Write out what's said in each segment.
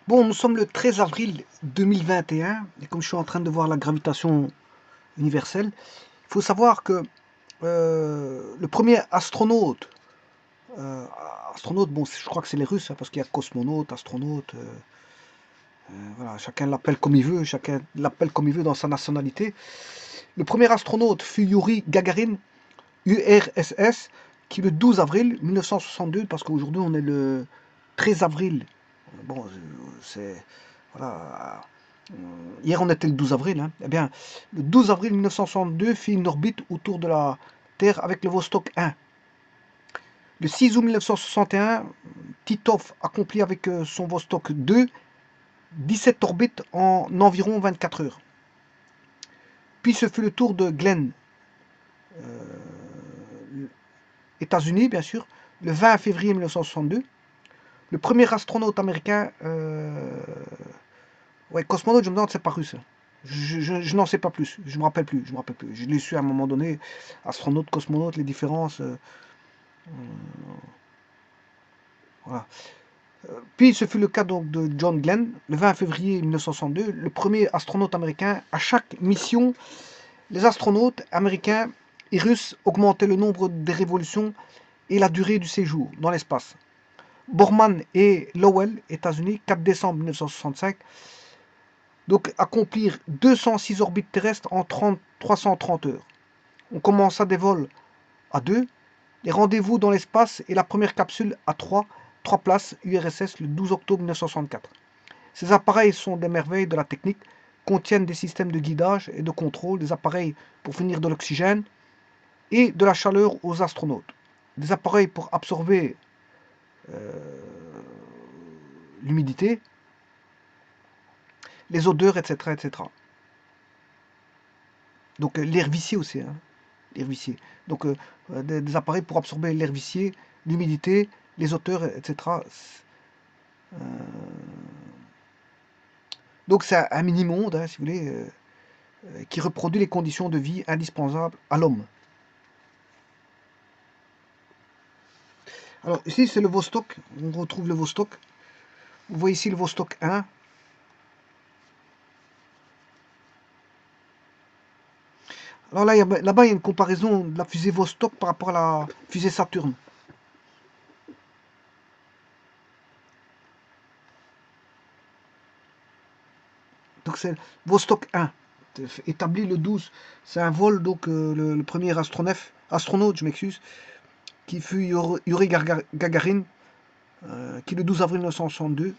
Bon, nous sommes le 13 avril 2021, et comme je suis en train de voir la gravitation universelle, il faut savoir que le premier astronaute, euh, astronaute, bon, je crois que c'est les Russes, hein, parce qu'il y a cosmonaute, astronaute, voilà, chacun l'appelle comme il veut, chacun l'appelle comme il veut dans sa nationalité. Le premier astronaute fut Yuri Gagarin, URSS, qui le 12 avril 1962, parce qu'aujourd'hui on est le 13 avril. Bon, c'est. Voilà. Hier on était le 12 avril. Hein. Eh bien, le 12 avril 1962 fit une orbite autour de la Terre avec le Vostok 1. Le 6 août 1961, Titov accomplit avec son Vostok 2 17 orbites en environ 24 heures. Puis ce fut le tour de Glenn, États-Unis bien sûr, le 20 février 1962. Le premier astronaute américain, ouais, cosmonaute, je me demande, c'est pas russe. Je n'en sais pas plus, je me rappelle plus, je me rappelle plus. Je l'ai su à un moment donné, astronaute, cosmonaute, les différences, voilà. Puis ce fut le cas donc de John Glenn, le 20 février 1962, le premier astronaute américain. À chaque mission, les astronautes américains et russes augmentaient le nombre des révolutions et la durée du séjour dans l'espace. Borman et Lowell, États-Unis, 4 décembre 1965, donc accomplirent 206 orbites terrestres en 330 heures. On commença des vols à 2, les rendez-vous dans l'espace et la première capsule à 3 places URSS le 12 octobre 1964. Ces appareils sont des merveilles de la technique, contiennent des systèmes de guidage et de contrôle, des appareils pour fournir de l'oxygène et de la chaleur aux astronautes, des appareils pour absorber l'humidité, les odeurs, etc. etc. Donc l'air vicié aussi, hein, l'air vicié. Donc des appareils pour absorber l'air vicié, l'humidité, les odeurs, etc. Donc c'est un mini-monde, hein, si vous voulez, qui reproduit les conditions de vie indispensables à l'homme. Alors ici c'est le Vostok, on retrouve le Vostok. Vous voyez ici le Vostok 1. Alors là, là-bas, il y a une comparaison de la fusée Vostok par rapport à la fusée Saturne. Donc c'est Vostok 1, établi le 12. C'est un vol, donc le premier astronaute, je m'excuse, qui fut Yuri Gagarin, qui le 12 avril 1962,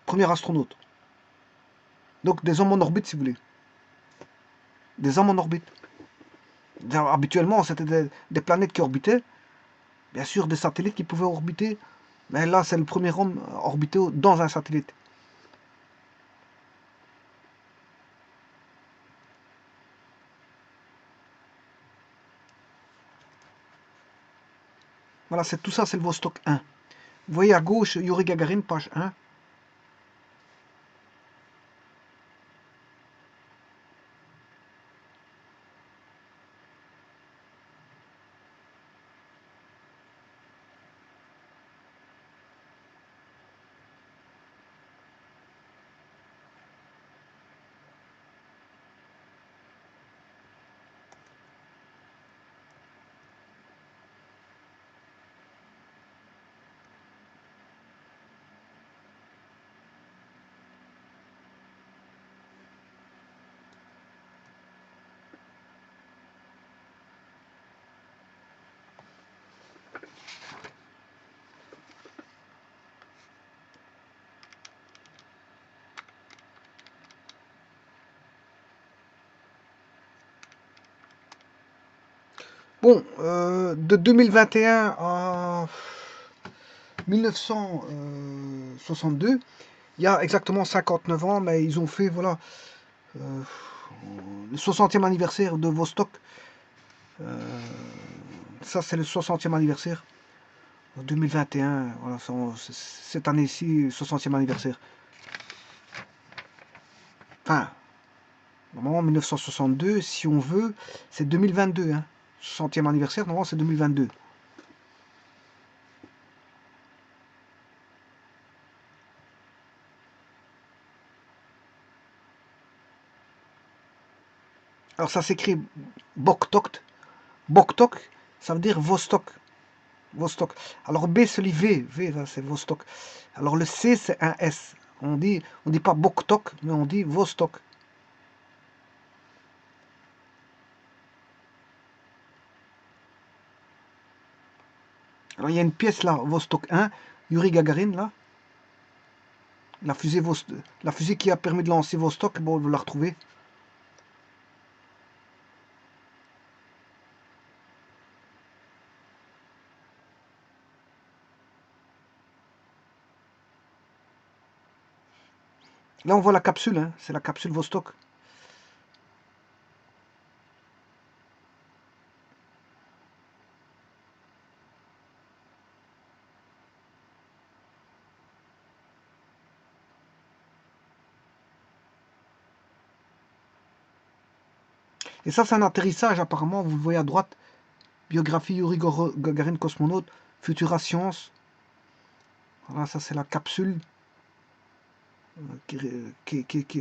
premier astronaute. Donc des hommes en orbite, si vous voulez. Des hommes en orbite. Habituellement, c'était des planètes qui orbitaient. Bien sûr, des satellites qui pouvaient orbiter. Mais là, c'est le premier homme orbité dans un satellite. Voilà, c'est tout ça, c'est le Vostok 1. Vous voyez à gauche, Yuri Gagarin, page 1. Bon, de 2021 à 1962, il y a exactement 59 ans, mais ils ont fait, voilà, euh, le 60e anniversaire de Vostok. Euh, Ça, c'est le 60e anniversaire. 2021, voilà, cette année-ci, 60e anniversaire. Enfin, normalement, 1962, si on veut, c'est 2022. Hein. 60e anniversaire, normalement, c'est 2022. Alors ça s'écrit Boktok. Boktok, ça veut dire Vostok. Vostok. Alors B se lit V. V, c'est Vostok. Alors le C, c'est un S. On dit pas Boktok, mais on dit Vostok. Alors il y a une pièce là, Vostok 1, Yuri Gagarin là. La fusée qui a permis de lancer Vostok, bon, vous la retrouvez. Là, on voit la capsule, hein, c'est la capsule Vostok. Et ça, c'est un atterrissage, apparemment, vous le voyez à droite. Biographie Yuri Gagarin, cosmonaute, Futura Science. Voilà, ça, c'est la capsule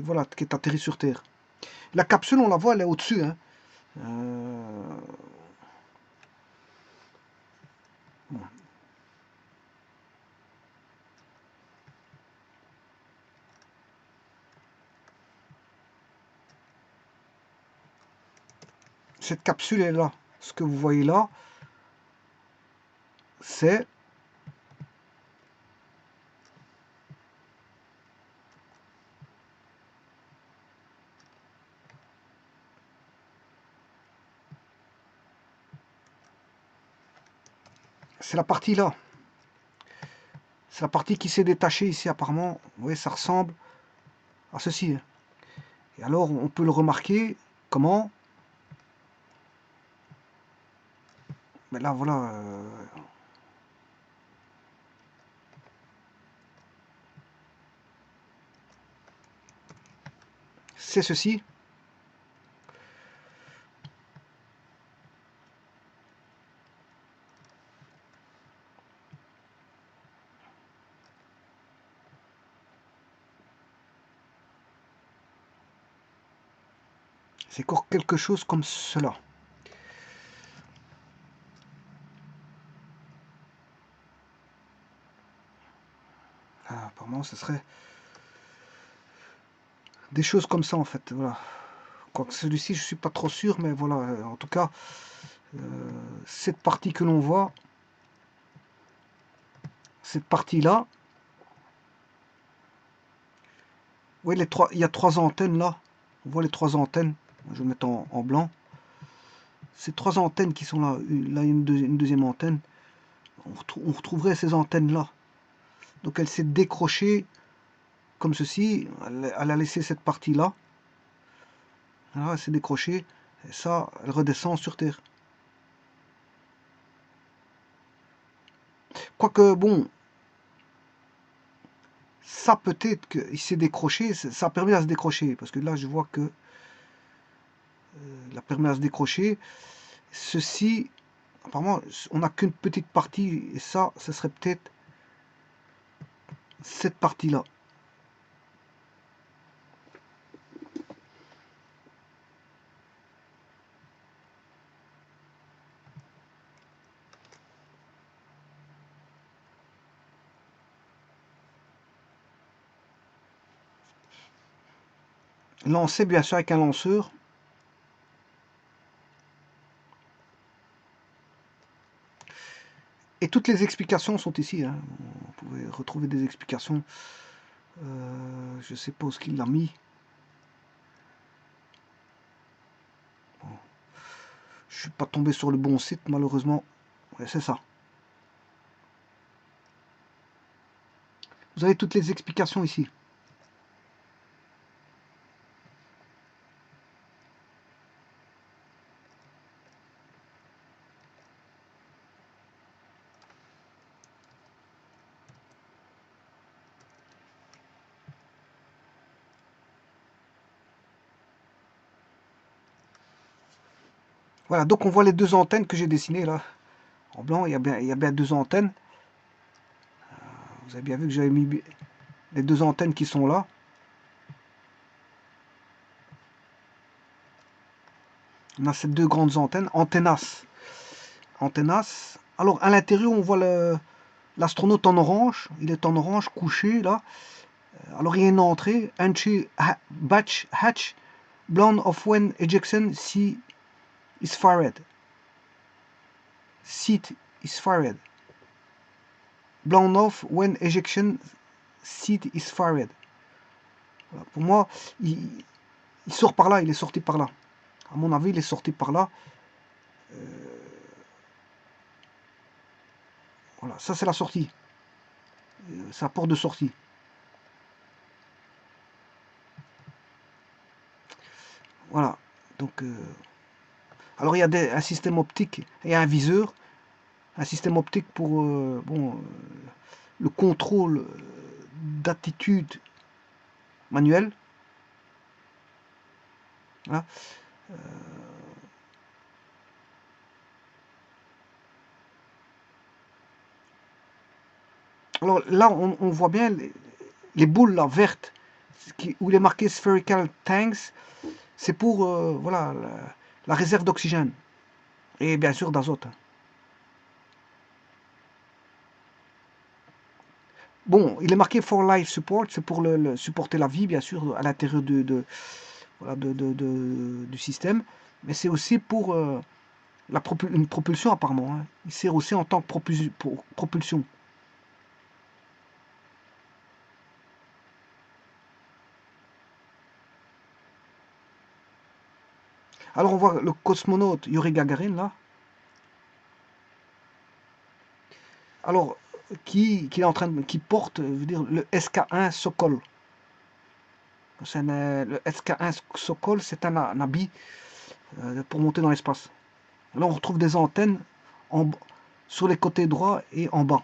voilà, qui est atterrie sur Terre. La capsule, on la voit, elle est au-dessus. Hein. Bon. Cette capsule est là. Ce que vous voyez là, c'est la partie là. C'est la partie qui s'est détachée ici apparemment. Vous voyez, ça ressemble à ceci. Et alors, on peut le remarquer. Comment? Mais là, voilà. C'est ceci. C'est quelque chose comme cela. Ah, apparemment, ce serait des choses comme ça en fait. Voilà. Quoique celui-ci, je suis pas trop sûr, mais voilà. En tout cas, cette partie que l'on voit, cette partie-là, oui, il y a 3 antennes là. On voit les 3 antennes. Je vais mettre en blanc. Ces 3 antennes qui sont là. Là, il y a une deuxième antenne. On retrouverait ces antennes-là. Donc elle s'est décrochée comme ceci. Elle a laissé cette partie-là. Voilà, elle s'est décrochée. Et ça, elle redescend sur Terre. Quoique, bon, ça peut-être qu'il s'est décroché, ça permet à se décrocher. Parce que là, je vois que la permet à se décrocher. Ceci, apparemment, on n'a qu'une petite partie. Et ça, ce serait peut-être cette partie-là. Lancé, bien sûr, avec un lanceur. Et toutes les explications sont ici. Hein. Vous pouvez retrouver des explications. Je suppose qu'il l'a mis. Bon. Je suis pas tombé sur le bon site, malheureusement. Ouais, c'est ça. Vous avez toutes les explications ici. Voilà, donc on voit les 2 antennes que j'ai dessinées là. En blanc, il y a bien 2 antennes. Vous avez bien vu que j'avais mis les 2 antennes qui sont là. On a ces deux grandes antennes, antennas. Antennas. Alors à l'intérieur, on voit l'astronaute en orange. Il est en orange, couché là. Alors il y a une entrée, entry batch hatch, blown off when ejection seat is fired. Seat is fired. Blown off when ejection seat is fired. Voilà. Pour moi, il sort par là, il est sorti par là. À mon avis, il est sorti par là. Voilà, ça c'est la sortie. C'est la porte de sortie. Voilà. Donc, alors il y a un système optique et un viseur. Un système optique pour le contrôle d'attitude manuelle. Hein. Alors là, on voit bien les boules là, vertes, où il est marqué spherical tanks. C'est pour voilà, la réserve d'oxygène et bien sûr d'azote. Bon, il est marqué for life support, c'est pour supporter la vie, bien sûr, à l'intérieur voilà, du système, mais c'est aussi pour une propulsion apparemment. Hein. Il sert aussi en tant que propulsion. Alors on voit le cosmonaute Yuri Gagarin là. Alors qui est en train qui porte, je veux dire, le SK1 Sokol. Le SK1 Sokol, c'est un habit pour monter dans l'espace. Là, on retrouve des antennes sur les côtés droits et en bas.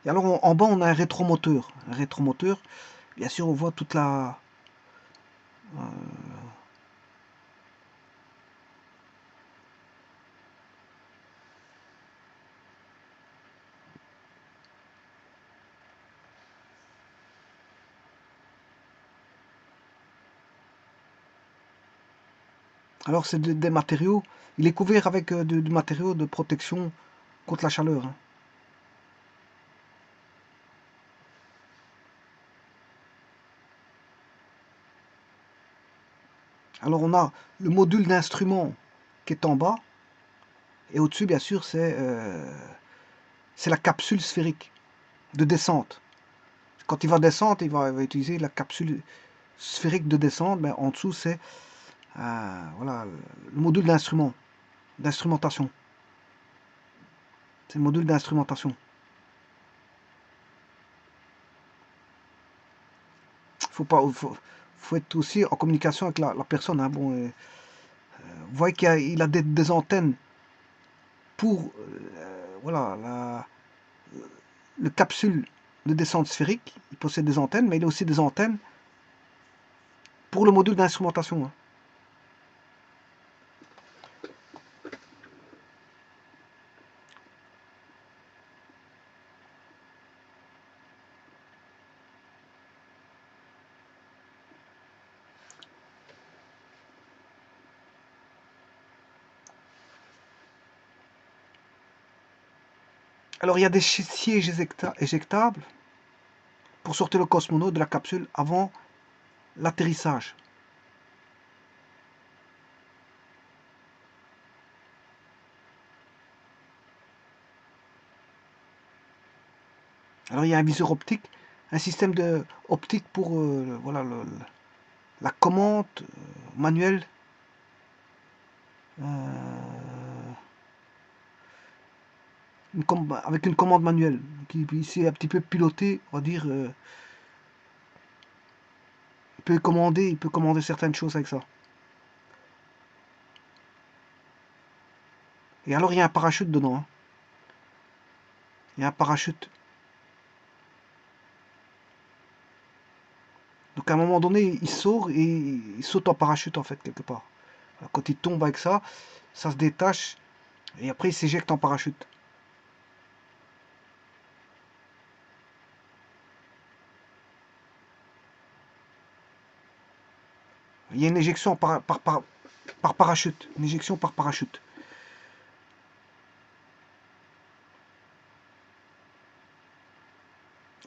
Et alors, en bas, on a un rétromoteur. Un rétromoteur, bien sûr, on voit toute la... Alors, c'est des matériaux. Il est couvert avec du matériau de protection contre la chaleur. Hein. Alors, on a le module d'instrument qui est en bas. Et au-dessus, bien sûr, c'est la capsule sphérique de descente. Quand il va descendre, il va utiliser la capsule sphérique de descente. Mais en dessous, c'est voilà, le module d'instrumentation. C'est le module d'instrumentation. Faut être aussi en communication avec la personne. Hein. Bon, vous voyez qu'il a des antennes pour voilà, le capsule de descente sphérique. Il possède des antennes, mais il a aussi des antennes pour le module d'instrumentation. Hein. Alors il y a des sièges éjectables pour sortir le cosmonaute de la capsule avant l'atterrissage. Alors il y a un viseur optique, un système optique pour voilà, la commande manuelle avec une commande manuelle qui ici est un petit peu piloté, on va dire. Il peut commander certaines choses avec ça. Et alors il y a un parachute dedans. Hein. Il y a un parachute. Donc à un moment donné, il sort et il saute en parachute en fait quelque part. Quand il tombe avec ça, ça se détache et après il s'éjecte en parachute. Il y a une éjection par parachute. Une éjection par parachute.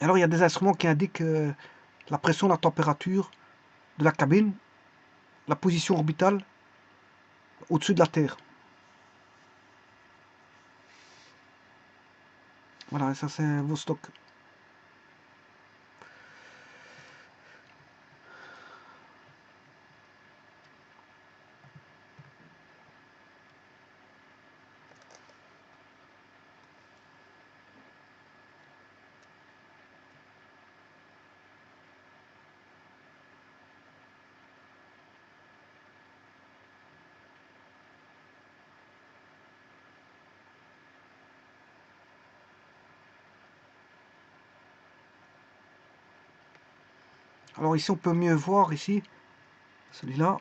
Alors il y a des instruments qui indiquent la pression, la température de la cabine, la position orbitale au-dessus de la Terre. Voilà, ça c'est Vostok. Alors ici on peut mieux voir ici, celui-là.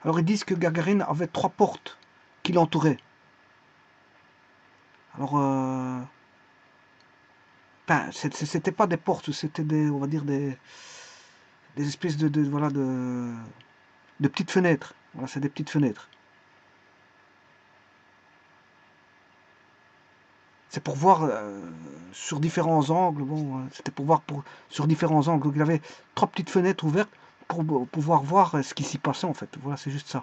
Alors ils disent que Gagarine avait 3 portes qui l'entouraient. Alors, enfin, c'était pas des portes, c'était des, on va dire des espèces voilà, de petites fenêtres. Voilà, c'est des petites fenêtres. C'est pour voir sur différents angles. Bon, c'était pour voir sur différents angles. Donc il avait 3 petites fenêtres ouvertes pour pouvoir voir ce qui s'y passait en fait. Voilà, c'est juste ça.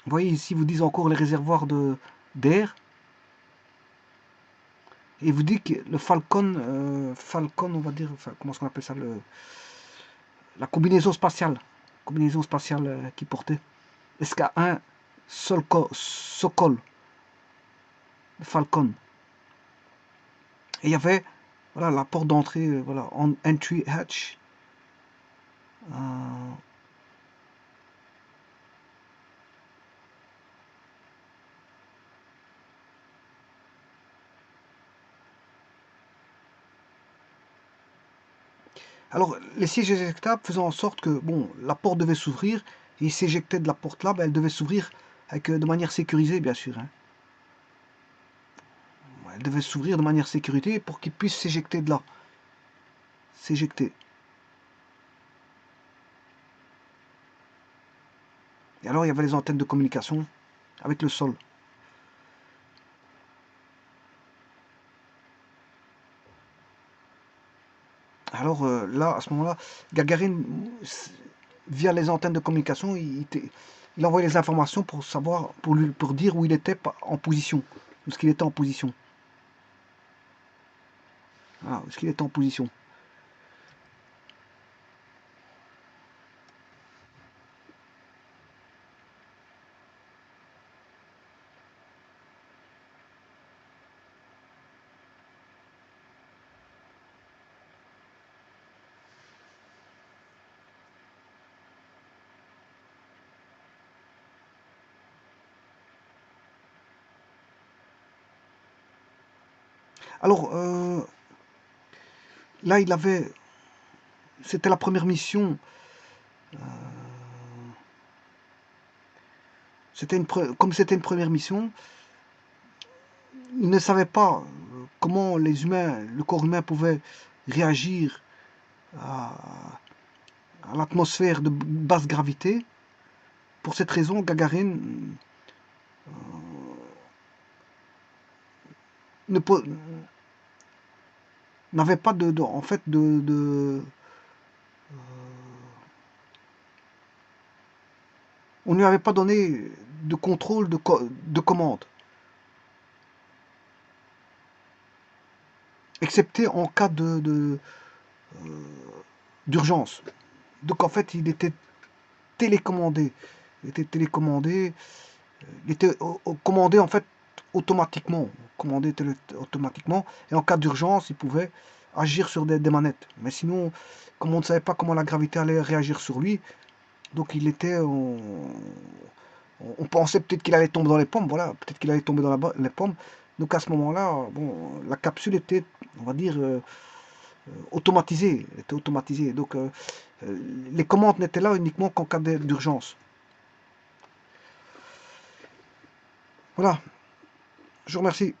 Vous voyez ici, vous disent encore les réservoirs d'air. Et vous dit que le Falcon, on va dire, enfin, comment est-ce qu'on appelle ça, la combinaison spatiale qu'il portait. SK1 Sokol, Falcon. Et il y avait voilà, la porte d'entrée, voilà, entry hatch. Euh, Alors, les sièges éjectables faisaient en sorte que bon, la porte devait s'ouvrir, et il s'éjectait de la porte là, ben, elle devait s'ouvrir avec, de manière sécurisée, bien sûr. Hein. Elle devait s'ouvrir de manière sécurisée pour qu'il puisse s'éjecter de là. S'éjecter. Et alors, il y avait les antennes de communication avec le sol. Alors là, à ce moment-là, Gagarine, via les antennes de communication, il envoyait les informations pour savoir, pour dire où il était en position, où est-ce qu'il était en position. Voilà, où est-ce qu'il était en position. Alors là, c'était la première mission. Comme c'était une première mission, il ne savait pas comment le corps humain pouvait réagir à, à l'atmosphère de basse gravité. Pour cette raison, Gagarine n'avait pas en fait on ne lui avait pas donné de contrôle de commande, excepté en cas d'urgence. Donc en fait, il était télécommandé. Il était télécommandé, il était commandé en fait automatiquement, automatiquement, et en cas d'urgence, il pouvait agir sur des manettes. Mais sinon, comme on ne savait pas comment la gravité allait réagir sur lui, donc il était, on pensait peut-être qu'il allait tomber dans les pommes, voilà, peut-être qu'il allait tomber dans les pommes. Donc à ce moment-là, bon, la capsule était, on va dire, automatisé, était automatisé. Donc les commandes n'étaient là uniquement qu'en cas d'urgence. Voilà, je vous remercie.